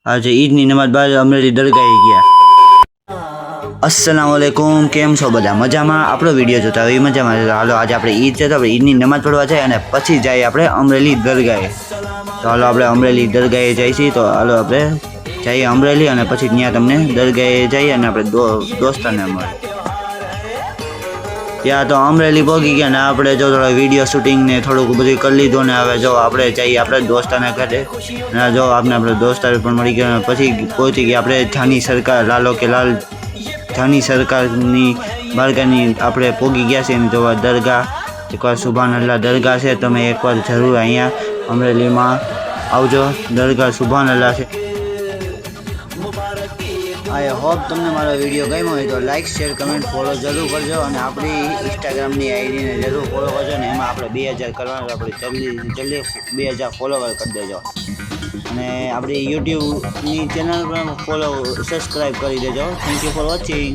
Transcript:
આજે ઈદની નમાજ બાદ અમરેલી દરગાહે ગયા। अस्सलाम वालेकुम, केम छो बधा मजामां? आपणो विडियो जोता होय मजामां। हालो आज आपणे ईद छे तो आपणे ईदनी नमाज पढ़वा जाए अने पछी जाए आपणे अमरेली दरगाहे। तो हालो आपणे अमरेली दरगाहे जाई छीए। तो हालो आपणे जाइए अमरेली अने पछी त्यां तमने दरगाहे जाइए अने आपणे दोस्ताने मळे। ત્યાં તો અમરેલી પહોંચી ગયા ને આપણે જો થોડા વિડીયો શૂટિંગ ને થોડુંક બધું કરી લીધું ને હવે જો આપણે જઈએ આપણે દોસ્તાના ઘરે ને જો આપણે દોસ્તાર પણ મળી ગયા પછી પહોંચી ગયા આપણે જાની સરકાર લાલો કે લાલ જાની સરકારની બારગાની આપણે પહોંચી ગયા છે ને જોવા દરગાહ એકવાર સુભાન અલ્લાહ દરગાહ છે। તમે એકવાર જરૂર અહીંયા અમરેલીમાં આવજો। દરગાહ સુભાન અલ્લાહ છે। आई होप तुमने मारो वीडियो गम्यो हो तो लाइक शेर कमेंट फॉलो जरूर करजो और अपनी इंस्टाग्राम की आईडी ने जरूर फॉलो करजो ने एमां आपणे 2000 करवानो आपणे जल्दी 2000 फॉलोवर कर देजो अने आपणी यूट्यूब नी चेनल पर फॉलो सब्सक्राइब करी देजो। Thank you for watching.